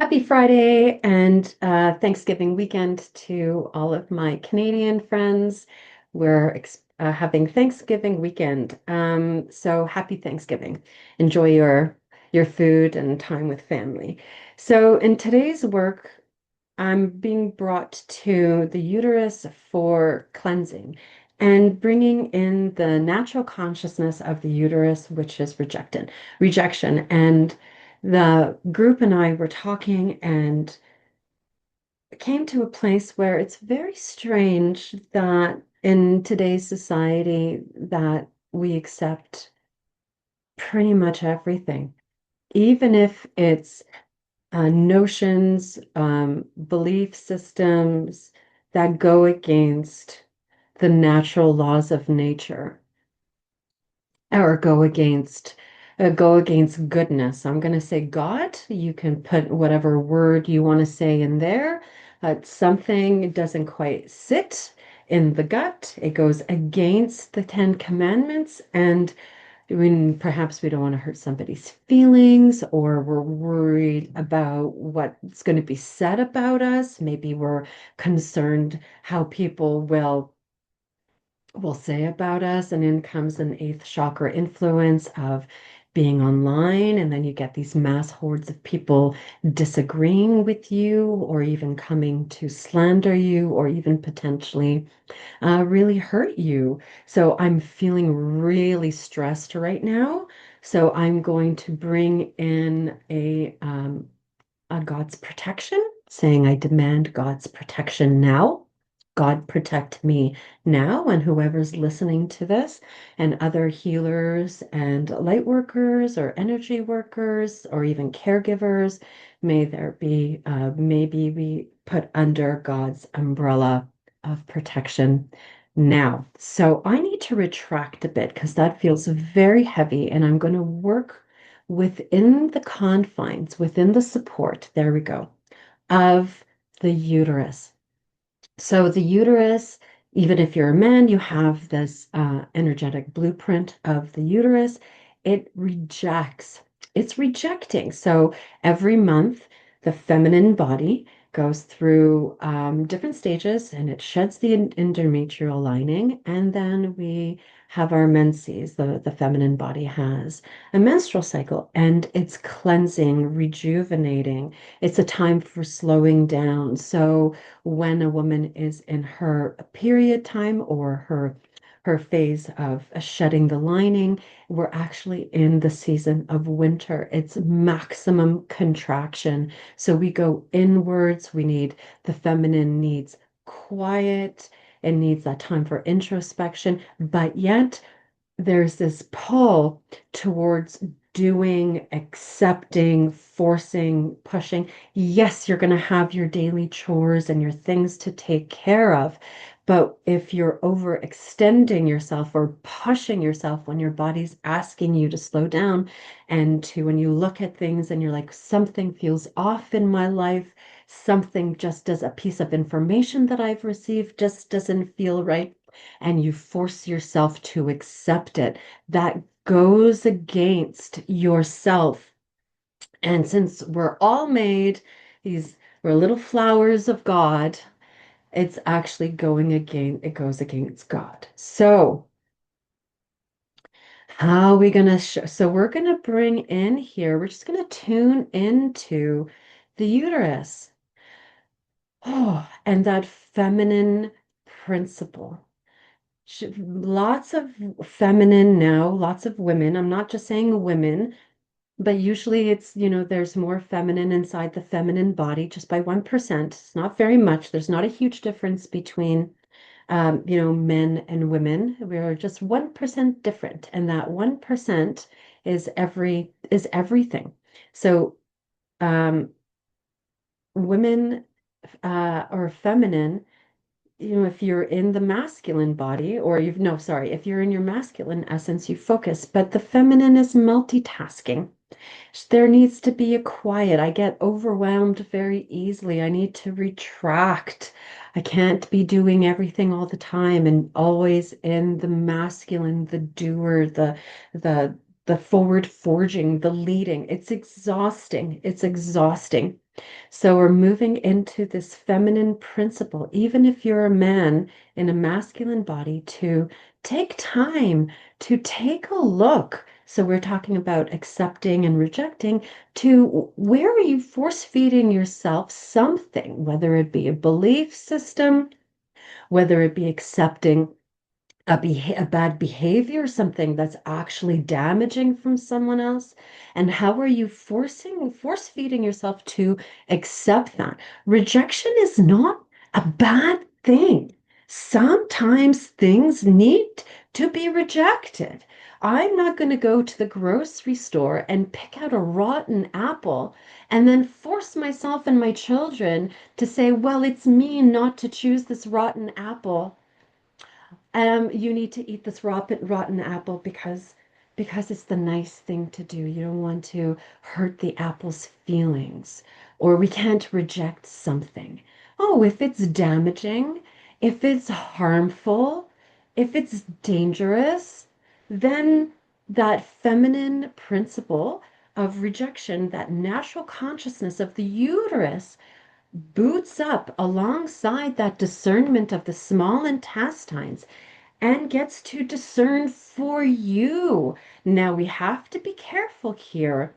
Happy Friday and Thanksgiving weekend to all of my Canadian friends. We're having Thanksgiving weekend. So happy Thanksgiving. Enjoy your food and time with family. So in today's work, I'm being brought to the uterus for cleansing and bringing in the natural consciousness of the uterus, which is rejection. And the group and I were talking and came to a place where it's very strange that in today's society that we accept pretty much everything, even if it's notions, belief systems that go against the natural laws of nature or go against goodness. I'm going to say God. You can put whatever word you want to say in there. Something doesn't quite sit in the gut. It goes against the Ten Commandments, and when perhaps we don't want to hurt somebody's feelings, or we're worried about what's going to be said about us. Maybe we're concerned how people will say about us. And in comes an eighth chakra influence of being online. And then you get these mass hordes of people disagreeing with you, or even coming to slander you, or even potentially really hurt you. So I'm feeling really stressed right now. So I'm going to bring in a God's protection, saying, I demand God's protection now. God protect me now, and whoever's listening to this, and other healers and light workers or energy workers or even caregivers, may there be, maybe we put under God's umbrella of protection now. So I need to retract a bit because that feels very heavy, and I'm going to work within the confines, within the support, there we go, of the uterus. So the uterus, even if you're a man, you have this energetic blueprint of the uterus. It rejects, it's rejecting. So every month, the feminine body goes through different stages and it sheds the endometrial lining. And then we have our menses, the feminine body has a menstrual cycle, and it's cleansing, rejuvenating. It's a time for slowing down. So when a woman is in her period time or her phase of shedding the lining, we're actually in the season of winter. It's maximum contraction. So we go inwards. The feminine needs quiet. It needs that time for introspection, but yet there's this pull towards doing, accepting, forcing, pushing. Yes, you're going to have your daily chores and your things to take care of. But if you're overextending yourself or pushing yourself when your body's asking you to slow down, and to when you look at things and you're like, something feels off in my life, something just does a piece of information that I've received just doesn't feel right, and you force yourself to accept it, that goes against yourself. And since we're all made, we're little flowers of God, it's actually it goes against God. So, how are we going to show? So, we're going to bring in here, we're just going to tune into the uterus. Oh, and that feminine principle. Lots of feminine now, lots of women. I'm not just saying women, but usually there's more feminine inside the feminine body just by 1%. It's not very much. There's not a huge difference between, men and women. We're just 1% different. And that 1% is everything. So, um, women, or feminine, if you're in the masculine body, or no, sorry, if you're in your masculine essence, you focus, but the feminine is multitasking. There needs to be a quiet. I get overwhelmed very easily. I need to retract. I can't be doing everything all the time and always in the masculine, the doer, the the forward forging, the leading. It's exhausting. It's exhausting. So we're moving into this feminine principle, even if you're a man in a masculine body, to take time to take a look. So we're talking about accepting and rejecting to where are you force feeding yourself something, whether it be a belief system, whether it be accepting a bad behavior, something that's actually damaging from someone else? And how are you force feeding yourself to accept that? Rejection is not a bad thing. Sometimes things need to be rejected. I'm not going to go to the grocery store and pick out a rotten apple and then force myself and my children to say, well, it's mean not to choose this rotten apple. You need to eat this rotten apple because it's the nice thing to do. You don't want to hurt the apple's feelings, or we can't reject something. Oh, if it's damaging, if it's harmful, if it's dangerous, then that feminine principle of rejection, that natural consciousness of the uterus boots up alongside that discernment of the small intestines and gets to discern for you. Now we have to be careful here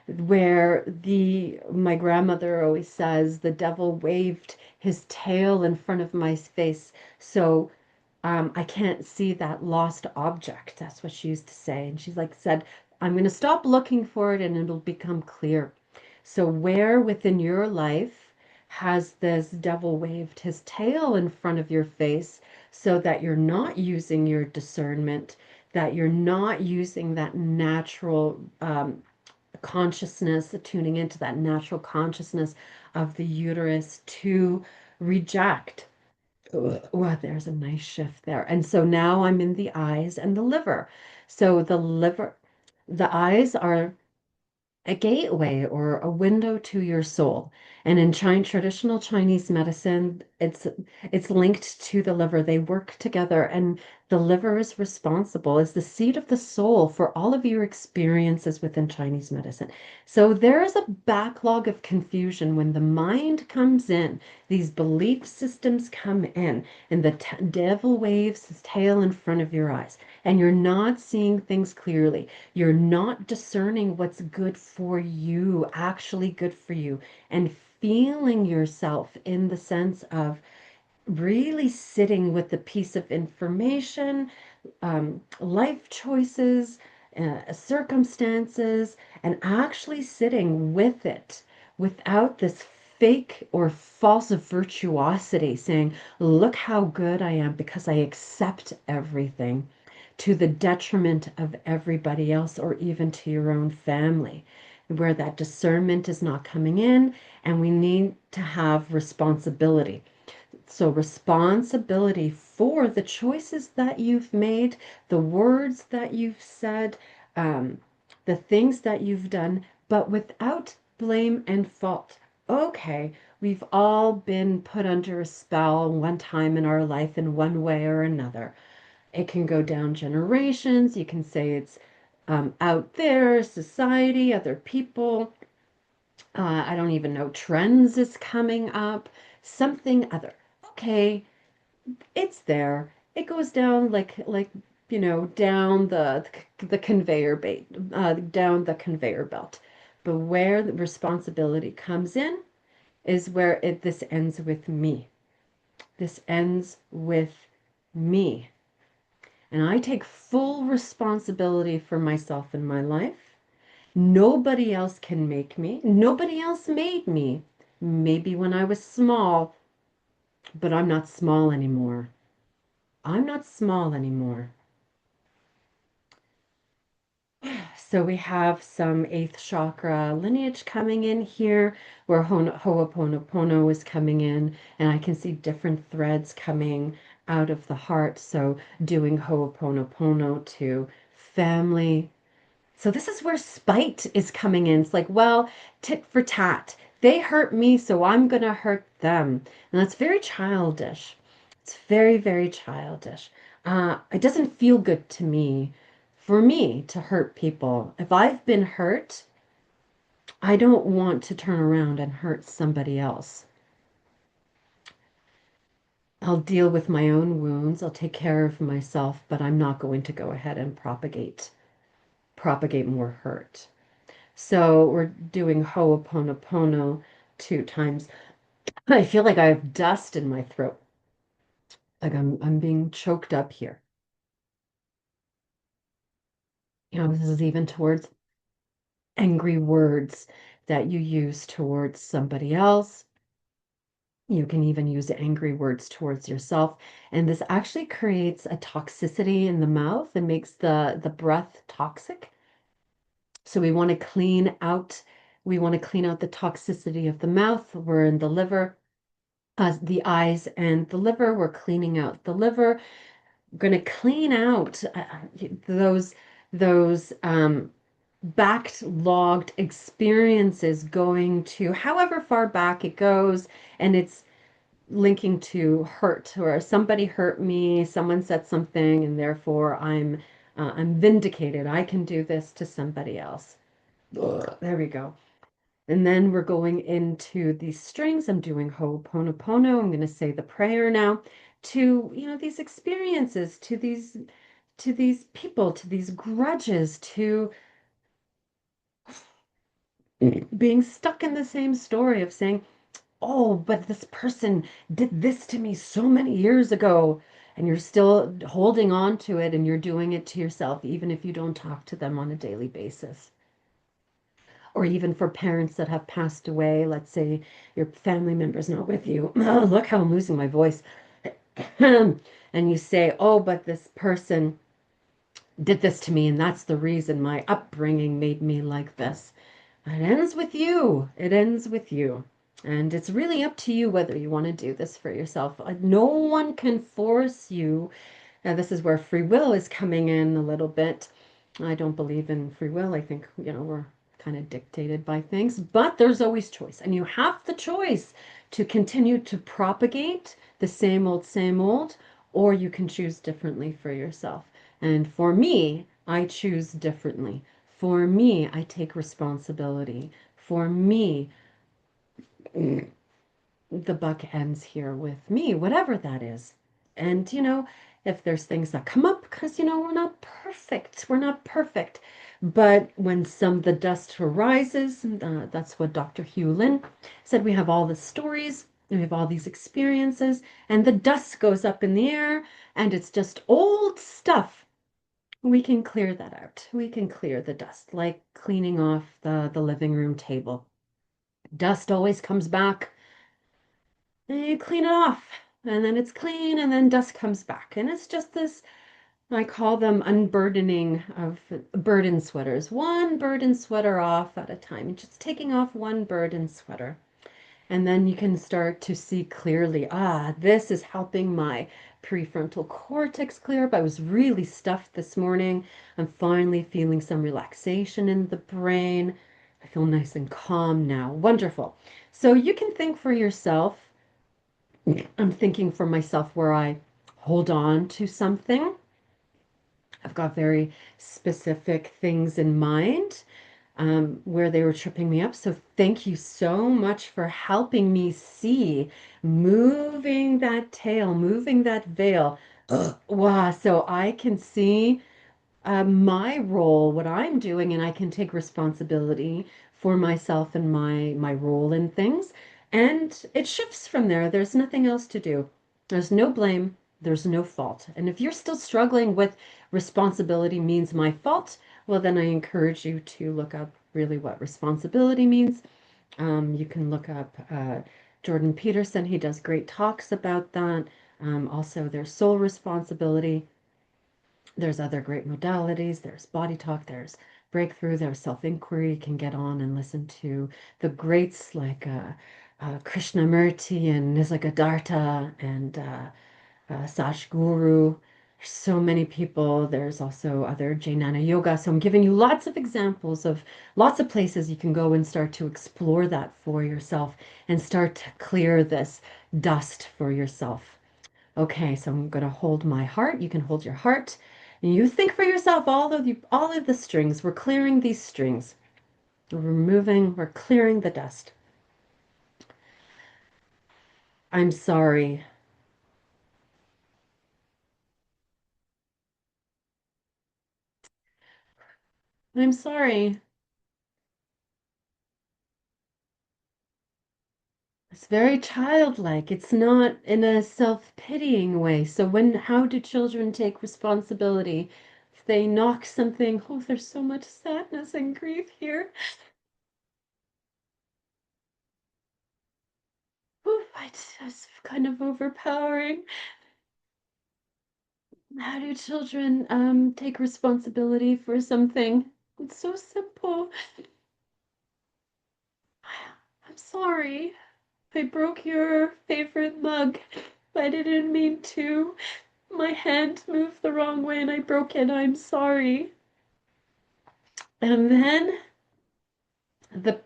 where the my grandmother always says the devil waved his tail in front of my face. So I can't see that lost object. That's what she used to say. And she's like said, I'm going to stop looking for it and it'll become clear. So where within your life has this devil waved his tail in front of your face so that you're not using your discernment, that you're not using that natural consciousness, tuning into that natural consciousness of the uterus to reject. Well, there's a nice shift there. And so now I'm in the eyes and the liver. So the eyes are a gateway or a window to your soul. And in traditional Chinese medicine, it's linked to the liver. They work together, and the liver is responsible as the seat of the soul for all of your experiences within Chinese medicine. So there is a backlog of confusion when the mind comes in, these belief systems come in, and the devil waves his tail in front of your eyes, and you're not seeing things clearly. You're not discerning what's good for you, actually good for you, and feeling yourself in the sense of really sitting with the piece of information, life choices, circumstances, and actually sitting with it without this fake or false virtuosity saying, look how good I am because I accept everything to the detriment of everybody else or even to your own family, where that discernment is not coming in, and we need to have responsibility. So, responsibility for the choices that you've made, the words that you've said, um, the things that you've done, but without blame and fault. Okay, we've all been put under a spell one time in our life in one way or another. It can go down generations. You can say it's out there, society, other people. I don't even know, trends is coming up, something other. Okay, it's there. It goes down down the conveyor belt, down the conveyor belt. But where the responsibility comes in is where this ends with me. This ends with me. And I take full responsibility for myself and my life. Nobody else can make me. Nobody else made me. Maybe when I was small, but I'm not small anymore. I'm not small anymore. So we have some eighth chakra lineage coming in here where Ho'oponopono is coming in, and I can see different threads coming out of the heart. So doing Ho'oponopono to family. So this is where spite is coming in. It's like, well, tit for tat. They hurt me, so I'm gonna hurt them. And that's very childish. It's very, very childish. It doesn't feel good to me, for me to hurt people. If I've been hurt, I don't want to turn around and hurt somebody else. I'll deal with my own wounds. I'll take care of myself, but I'm not going to go ahead and propagate more hurt. So we're doing Ho'oponopono 2 times. I feel like I have dust in my throat. Like I'm being choked up here. This is even towards angry words that you use towards somebody else. You can even use angry words towards yourself. And this actually creates a toxicity in the mouth and makes the breath toxic. So we want to clean out the toxicity of the mouth. We're in the liver, the eyes and the liver. We're cleaning out the liver. We're going to clean out those those backlogged experiences going to however far back it goes, and it's linking to hurt or somebody hurt me, someone said something, and therefore I'm vindicated. I can do this to somebody else. Ugh, there we go. And then we're going into these strings. I'm doing Ho'oponopono. I'm going to say the prayer now to, these experiences, to these people, to these grudges, to being stuck in the same story of saying, oh, but this person did this to me so many years ago. And you're still holding on to it and you're doing it to yourself, even if you don't talk to them on a daily basis. Or even for parents that have passed away, let's say your family member's not with you. Oh, look how I'm losing my voice. And you say, oh, but this person did this to me, and that's the reason my upbringing made me like this. It ends with you. It ends with you. And it's really up to you whether you want to do this for yourself. No one can force you. This is where free will is coming in a little bit. I don't believe in free will. I think, we're kind of dictated by things, but there's always choice. And you have the choice to continue to propagate the same old, or you can choose differently for yourself. And for me, I choose differently. For me, I take responsibility. For me, the buck ends here with me, whatever that is. And, if there's things that come up, because, we're not perfect. We're not perfect. But when the dust arises, that's what Dr. Hugh Lin said, we have all the stories, and we have all these experiences, and the dust goes up in the air, and it's just old stuff. We can clear that out. We can clear the dust, like cleaning off the living room table. Dust always comes back, and you clean it off, and then it's clean, and then dust comes back. And it's just this, I call them unburdening of burden sweaters. One burden sweater off at a time, just taking off one burden sweater. And then you can start to see clearly, this is helping my prefrontal cortex clear up. I was really stuffed this morning. I'm finally feeling some relaxation in the brain. I feel nice and calm now. Wonderful. So you can think for yourself. I'm thinking for myself where I hold on to something. I've got very specific things in mind where they were tripping me up. So thank you so much for helping me see, moving that tail, moving that veil. Ugh. Wow. So I can see my role, what I'm doing, and I can take responsibility for myself and my role in things. And it shifts from there. There's nothing else to do. There's no blame. There's no fault. And if you're still struggling with responsibility means my fault, well, then I encourage you to look up really what responsibility means. You can look up Jordan Peterson. He does great talks about that. Also, there's soul responsibility. There's other great modalities. There's body talk. There's breakthrough. There's self-inquiry. You can get on and listen to the greats like Krishnamurti and Nisargadatta and Satguru. There's so many people. There's also other Jnana Yoga. So I'm giving you lots of examples of lots of places you can go and start to explore that for yourself and start to clear this dust for yourself. Okay, so I'm going to hold my heart. You can hold your heart. And you think for yourself all of the strings. We're clearing these strings. We're removing, we're clearing the dust. I'm sorry. I'm sorry. It's very childlike. It's not in a self-pitying way. So how do children take responsibility? If they knock something, oh, there's so much sadness and grief here. Oof, it's just kind of overpowering. How do children take responsibility for something? It's so simple. I'm sorry. I broke your favorite mug. I didn't mean to. My hand moved the wrong way and I broke it. I'm sorry. And then the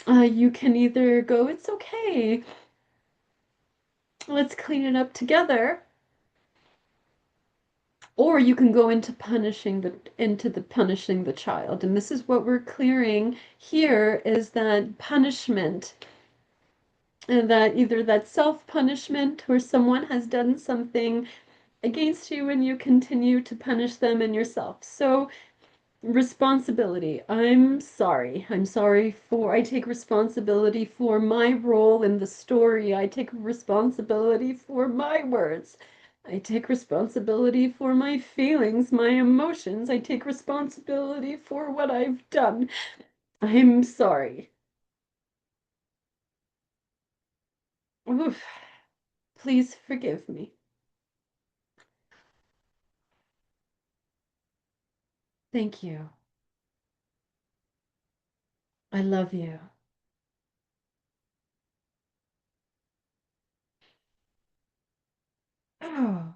you can either go, it's okay. Let's clean it up together. Or you can go into the punishing the child. And this is what we're clearing here is that punishment. And that either that self-punishment or someone has done something against you and you continue to punish them and yourself. So responsibility. I'm sorry. I take responsibility for my role in the story. I take responsibility for my words. I take responsibility for my feelings, my emotions. I take responsibility for what I've done. I'm sorry. Oof. Please forgive me. Thank you. I love you. Oh,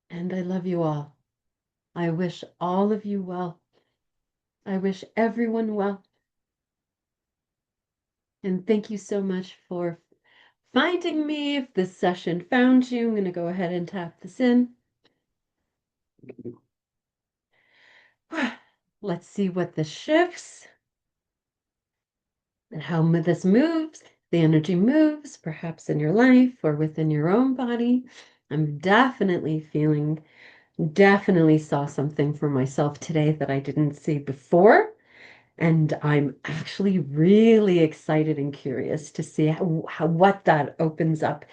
and I love you all. I wish all of you well. I wish everyone well. And thank you so much for finding me. If this session found you, I'm going to go ahead and tap this in. Let's see what this shifts and how this moves. The energy moves, perhaps in your life or within your own body. I'm definitely saw something for myself today that I didn't see before. And I'm actually really excited and curious to see what that opens up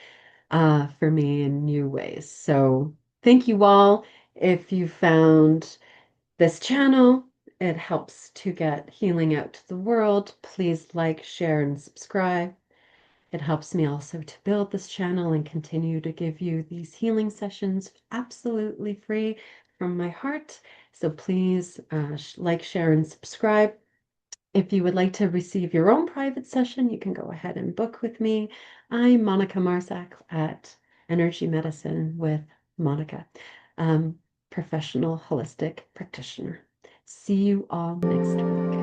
for me in new ways. So thank you all. If you found this channel, it helps to get healing out to the world. Please like, share, and subscribe. It helps me also to build this channel and continue to give you these healing sessions absolutely free from my heart. So please like, share, and subscribe. If you would like to receive your own private session, you can go ahead and book with me. I'm Monika Marczuk at Energy Medicine with Monika, professional holistic practitioner. See you all next week.